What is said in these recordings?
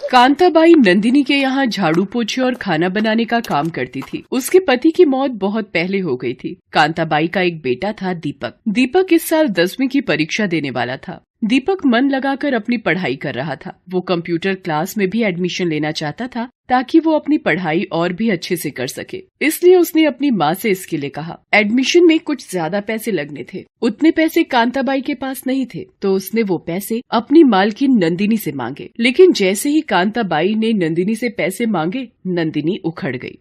कांताबाई नंदिनी के यहाँ झाड़ू पोछे और खाना बनाने का काम करती थी। उसके पति की मौत बहुत पहले हो गई थी। कांताबाई का एक बेटा था दीपक। दीपक इस साल 10वीं की परीक्षा देने वाला था। दीपक मन लगाकर अपनी पढ़ाई कर रहा था। वो कंप्यूटर क्लास में भी एडमिशन लेना चाहता था ताकि वो अपनी पढ़ाई और भी अच्छे से कर सके। इसलिए उसने अपनी माँ से इसके लिए कहा। एडमिशन में कुछ ज्यादा पैसे लगने थे। उतने पैसे कांताबाई के पास नहीं थे, तो उसने वो पैसे अपनी मालकिन नंदिनी से मांगे। लेकिन जैसे ही कांताबाई ने नंदिनी से पैसे मांगे, नंदिनी उखड़ गई।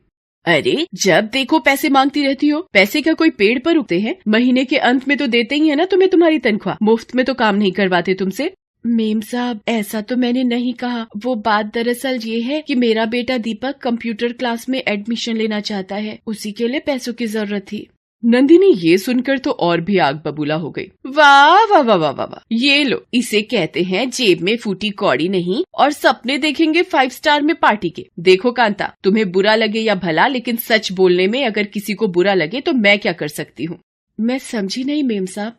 अरे, जब देखो पैसे मांगती रहती हो। पैसे क्या कोई पेड़ पर उगते हैं? महीने के अंत में तो देते ही है ना तुम्हें तुम्हारी तनख्वाह। मुफ्त में तो काम नहीं करवाते तुमसे। मेम साहब, ऐसा तो मैंने नहीं कहा। वो बात दरअसल ये है कि मेरा बेटा दीपक कंप्यूटर क्लास में एडमिशन लेना चाहता है, उसी के लिए पैसों की जरूरत थी। नंदिनी ये सुनकर तो और भी आग बबूला हो गई। वाह वाह वाह वाह वाह, ये लो, इसे कहते हैं जेब में फूटी कौड़ी नहीं और सपने देखेंगे 5 स्टार में पार्टी के। देखो कांता, तुम्हें बुरा लगे या भला, लेकिन सच बोलने में अगर किसी को बुरा लगे तो मैं क्या कर सकती हूँ? मैं समझी नहीं मेम साहब।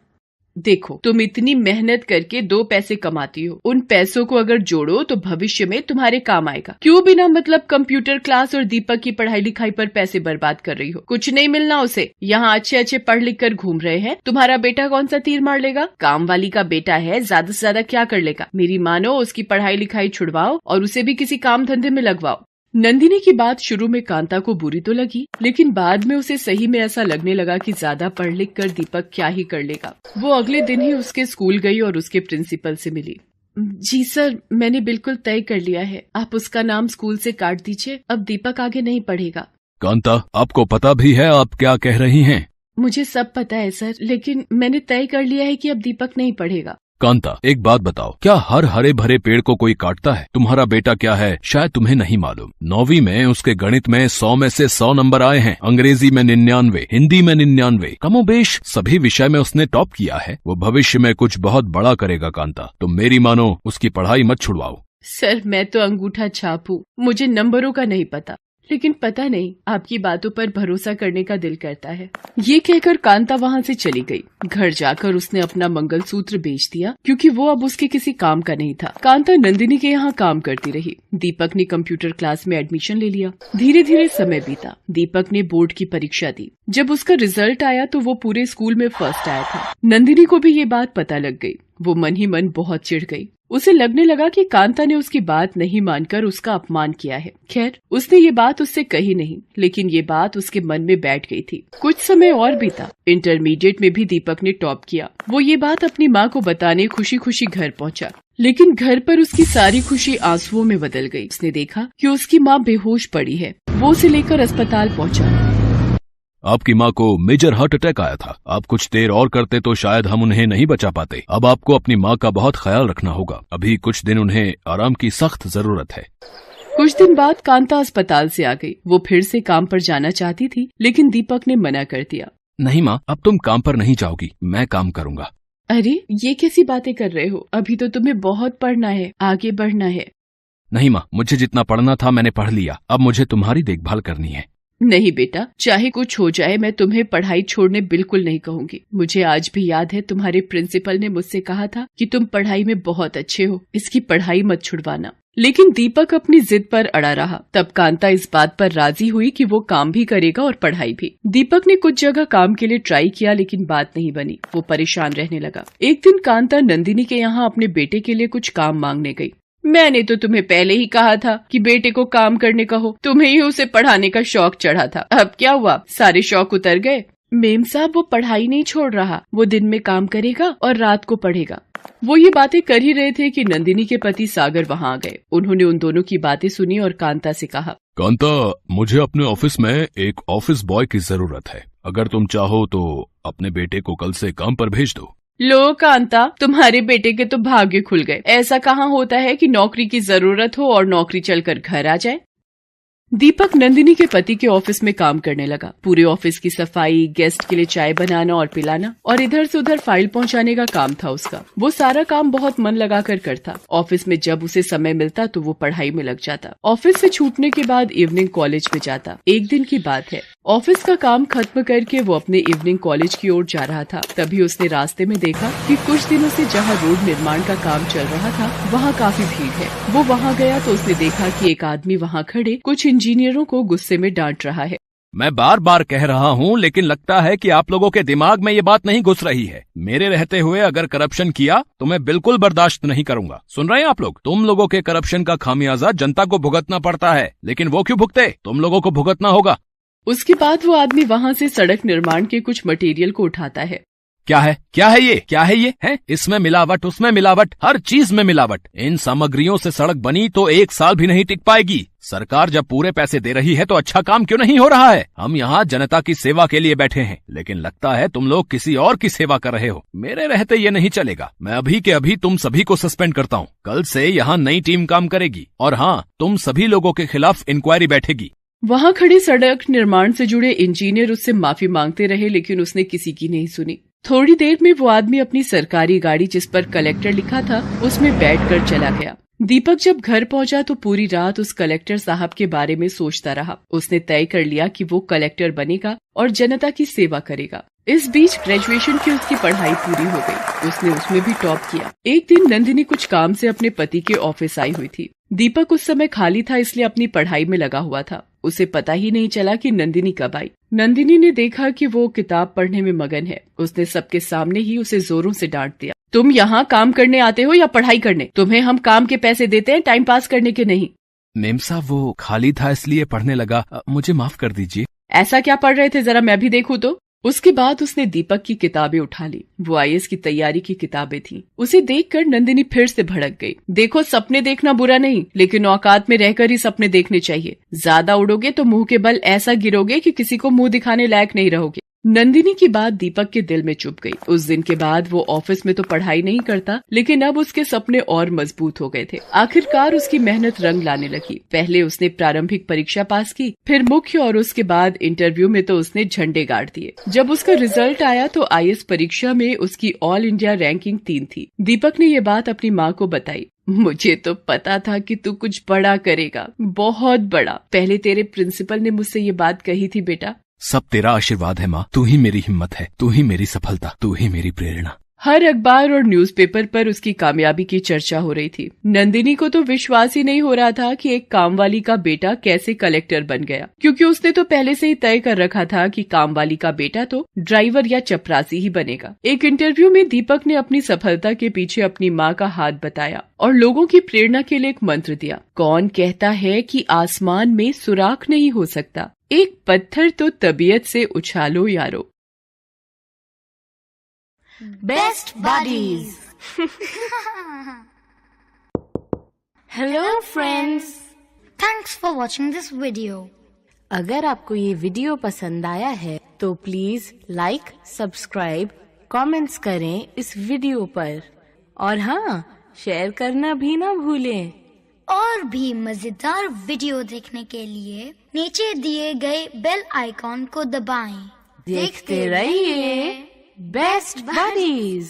देखो, तुम इतनी मेहनत करके 2 पैसे कमाती हो। उन पैसों को अगर जोड़ो तो भविष्य में तुम्हारे काम आएगा। क्यों बिना मतलब कंप्यूटर क्लास और दीपक की पढ़ाई लिखाई पर पैसे बर्बाद कर रही हो? कुछ नहीं मिलना उसे। यहाँ अच्छे अच्छे पढ़ लिख कर घूम रहे हैं। तुम्हारा बेटा कौन सा तीर मार लेगा? काम वाली का बेटा है, ज्यादा से ज्यादा क्या कर लेगा? मेरी मानो, उसकी पढ़ाई लिखाई छुड़वाओ और उसे भी किसी काम धंधे में लगवाओ। नंदिनी की बात शुरू में कांता को बुरी तो लगी, लेकिन बाद में उसे सही में ऐसा लगने लगा कि ज्यादा पढ़ लिख कर दीपक क्या ही कर लेगा। वो अगले दिन ही उसके स्कूल गई और उसके प्रिंसिपल से मिली। जी सर, मैंने बिल्कुल तय कर लिया है। आप उसका नाम स्कूल से काट दीजिए। अब दीपक आगे नहीं पढ़ेगा। कांता, आपको पता भी है आप क्या कह रही हैं? मुझे सब पता है सर, लेकिन मैंने तय कर लिया है कि अब दीपक नहीं पढ़ेगा। कांता, एक बात बताओ, क्या हर हरे भरे पेड़ को कोई काटता है? तुम्हारा बेटा क्या है शायद तुम्हें नहीं मालूम। 9वीं में उसके गणित में 100 में से 100 नंबर आए हैं, अंग्रेजी में 99, हिंदी में 99, कमोबेश सभी विषय में उसने टॉप किया है। वो भविष्य में कुछ बहुत बड़ा करेगा कांता, तुम मेरी मानो, उसकी पढ़ाई मत छुड़वाओ। सर, मैं तो अंगूठा छाप हूँ, मुझे नंबरों का नहीं पता, लेकिन पता नहीं, आपकी बातों पर भरोसा करने का दिल करता है। ये कहकर कांता वहाँ से चली गई। घर जाकर उसने अपना मंगलसूत्र बेच दिया, क्योंकि वो अब उसके किसी काम का नहीं था। कांता नंदिनी के यहाँ काम करती रही। दीपक ने कंप्यूटर क्लास में एडमिशन ले लिया। धीरे धीरे समय बीता। दीपक ने बोर्ड की परीक्षा दी। जब उसका रिजल्ट आया तो वो पूरे स्कूल में फर्स्ट आया था। नंदिनी को भी ये बात पता लग गई। वो मन ही मन बहुत चिढ़ गई। उसे लगने लगा कि कांता ने उसकी बात नहीं मानकर उसका अपमान किया है। खैर, उसने ये बात उससे कही नहीं, लेकिन ये बात उसके मन में बैठ गई थी। कुछ समय और बीता। इंटरमीडिएट में भी दीपक ने टॉप किया। वो ये बात अपनी माँ को बताने खुशी खुशी घर पहुँचा, लेकिन घर पर उसकी सारी खुशी आंसुओं में बदल गई। उसने देखा कि उसकी माँ बेहोश पड़ी है। वो उसे लेकर अस्पताल पहुँचा। आपकी माँ को मेजर हार्ट अटैक आया था। आप कुछ देर और करते तो शायद हम उन्हें नहीं बचा पाते। अब आपको अपनी माँ का बहुत ख्याल रखना होगा। अभी कुछ दिन उन्हें आराम की सख्त जरूरत है। कुछ दिन बाद कांता अस्पताल से आ गई। वो फिर से काम पर जाना चाहती थी, लेकिन दीपक ने मना कर दिया। नहीं माँ, अब तुम काम पर नहीं जाओगी, मैं काम करूँगा। अरे, ये कैसी बातें कर रहे हो? अभी तो तुम्हें बहुत पढ़ना है, आगे बढ़ना है। नहीं माँ, मुझे जितना पढ़ना था मैंने पढ़ लिया। अब मुझे तुम्हारी देखभाल करनी है। नहीं बेटा, चाहे कुछ हो जाए, मैं तुम्हें पढ़ाई छोड़ने बिल्कुल नहीं कहूँगी। मुझे आज भी याद है, तुम्हारे प्रिंसिपल ने मुझसे कहा था कि तुम पढ़ाई में बहुत अच्छे हो, इसकी पढ़ाई मत छुड़वाना। लेकिन दीपक अपनी जिद पर अड़ा रहा। तब कांता इस बात पर राजी हुई कि वो काम भी करेगा और पढ़ाई भी। दीपक ने कुछ जगह काम के लिए ट्राई किया, लेकिन बात नहीं बनी। वो परेशान रहने लगा। एक दिन कांता नंदिनी के यहाँ अपने बेटे के लिए कुछ काम मांगने गई। मैंने तो तुम्हें पहले ही कहा था कि बेटे को काम करने का हो, तुम्हें ही उसे पढ़ाने का शौक चढ़ा था। अब क्या हुआ, सारे शौक उतर गए? मेम साहब, वो पढ़ाई नहीं छोड़ रहा। वो दिन में काम करेगा और रात को पढ़ेगा। वो ये बातें कर ही रहे थे कि नंदिनी के पति सागर वहाँ आ गए। उन्होंने उन दोनों की बातें सुनी और कांता से कहा, कांता, मुझे अपने ऑफिस में एक ऑफिस बॉय की जरूरत है। अगर तुम चाहो तो अपने बेटे को कल से काम पर भेज दो। लो कांता, तुम्हारे बेटे के तो भाग्य खुल गए। ऐसा कहाँ होता है कि नौकरी की जरूरत हो और नौकरी चलकर घर आ जाए। दीपक नंदिनी के पति के ऑफिस में काम करने लगा। पूरे ऑफिस की सफाई, गेस्ट के लिए चाय बनाना और पिलाना और इधर से उधर फाइल पहुंचाने का काम था उसका। वो सारा काम बहुत मन लगाकर करता। ऑफिस में जब उसे समय मिलता तो वो पढ़ाई में लग जाता। ऑफिस से छूटने के बाद इवनिंग कॉलेज में जाता। एक दिन की बात है, ऑफिस का काम खत्म करके वो अपने इवनिंग कॉलेज की ओर जा रहा था। तभी उसने रास्ते में देखा कि कुछ दिनों से जहाँ रोड निर्माण का काम चल रहा था वहाँ काफी भीड़ है। वो वहाँ गया तो उसने देखा कि एक आदमी वहाँ खड़े कुछ इंजीनियरों को गुस्से में डांट रहा है। मैं बार बार कह रहा हूँ, लेकिन लगता है कि आप लोगों के दिमाग में ये बात नहीं घुस रही है। मेरे रहते हुए अगर करप्शन किया तो मैं बिल्कुल बर्दाश्त नहीं करूंगा। सुन रहे हैं आप लोग? तुम लोगों के करप्शन का खामियाजा जनता को भुगतना पड़ता है, लेकिन वो क्यों भुगते? तुम लोगों को भुगतना होगा। उसके बाद वो आदमी वहाँ से सड़क निर्माण के कुछ मटेरियल को उठाता है। क्या है ये है? इसमें मिलावट, उसमें मिलावट, हर चीज में मिलावट। इन सामग्रियों से सड़क बनी तो 1 साल भी नहीं टिक पाएगी। सरकार जब पूरे पैसे दे रही है तो अच्छा काम क्यों नहीं हो रहा है? हम यहाँ जनता की सेवा के लिए बैठे हैं, लेकिन लगता है तुम लोग किसी और की सेवा कर रहे हो। मेरे रहते ये नहीं चलेगा। मैं अभी के अभी तुम सभी को सस्पेंड करता हूँ। कल से यहाँ नई टीम काम करेगी और हाँ, तुम सभी लोगों के खिलाफ इंक्वायरी बैठेगी। वहाँ खड़े सड़क निर्माण से जुड़े इंजीनियर उससे माफी मांगते रहे, लेकिन उसने किसी की नहीं सुनी। थोड़ी देर में वो आदमी अपनी सरकारी गाड़ी, जिस पर कलेक्टर लिखा था, उसमें बैठकर चला गया। दीपक जब घर पहुंचा तो पूरी रात उस कलेक्टर साहब के बारे में सोचता रहा। उसने तय कर लिया कि वो कलेक्टर बनेगा और जनता की सेवा करेगा। इस बीच ग्रेजुएशन की उसकी पढ़ाई पूरी हो गई। उसने उसमें भी टॉप किया। एक दिन नंदिनी कुछ काम से अपने पति के ऑफिस आई हुई थी। दीपक उस समय खाली था, इसलिए अपनी पढ़ाई में लगा हुआ था। उसे पता ही नहीं चला कि नंदिनी कब आई। नंदिनी ने देखा कि वो किताब पढ़ने में मगन है। उसने सबके सामने ही उसे जोरों से डांट दिया। तुम यहाँ काम करने आते हो या पढ़ाई करने? तुम्हें हम काम के पैसे देते हैं, टाइम पास करने के नहीं। मेम साहब, वो खाली था इसलिए पढ़ने लगा, मुझे माफ कर दीजिए। ऐसा क्या पढ़ रहे थे, जरा मैं भी देखूं तो। उसके बाद उसने दीपक की किताबें उठा ली। वो आईएएस की तैयारी की किताबें थीं। उसे देखकर नंदिनी फिर से भड़क गई। देखो, सपने देखना बुरा नहीं, लेकिन औकात में रहकर ही सपने देखने चाहिए। ज्यादा उड़ोगे तो मुंह के बल ऐसा गिरोगे कि किसी को मुंह दिखाने लायक नहीं रहोगे। नंदिनी की बात दीपक के दिल में चुभ गई। उस दिन के बाद वो ऑफिस में तो पढ़ाई नहीं करता, लेकिन अब उसके सपने और मजबूत हो गए थे। आखिरकार उसकी मेहनत रंग लाने लगी। पहले उसने प्रारंभिक परीक्षा पास की, फिर मुख्य और उसके बाद इंटरव्यू में तो उसने झंडे गाड़ दिए। जब उसका रिजल्ट आया तो आईएएस परीक्षा में उसकी ऑल इंडिया रैंकिंग 3 थी। दीपक ने ये बात अपनी माँ को बताई। मुझे तो पता था कि तू कुछ बड़ा करेगा, बहुत बड़ा। पहले तेरे प्रिंसिपल ने मुझसे ये बात कही थी बेटा। सब तेरा आशीर्वाद है माँ। तू ही मेरी हिम्मत है, तू ही मेरी सफलता, तू ही मेरी प्रेरणा। हर अखबार और न्यूज़पेपर पर उसकी कामयाबी की चर्चा हो रही थी। नंदिनी को तो विश्वास ही नहीं हो रहा था कि एक कामवाली का बेटा कैसे कलेक्टर बन गया, क्योंकि उसने तो पहले से ही तय कर रखा था कि कामवाली का बेटा तो ड्राइवर या चपरासी ही बनेगा। एक इंटरव्यू में दीपक ने अपनी सफलता के पीछे अपनी माँ का हाथ बताया और लोगों की प्रेरणा के लिए एक मंत्र दिया। कौन कहता है कि आसमान में सुराख नहीं हो सकता, एक पत्थर तो तबीयत से उछालो यारो। Best buddies. Hello friends. Thanks for watching this video. अगर आपको ये वीडियो पसंद आया है तो प्लीज लाइक, सब्सक्राइब, कमेंट्स करें इस वीडियो पर और हाँ, शेयर करना भी ना भूलें। और भी मजेदार वीडियो देखने के लिए नीचे दिए गए बेल आइकॉन को दबाएं। देखते रहिए बेस्ट बडीज।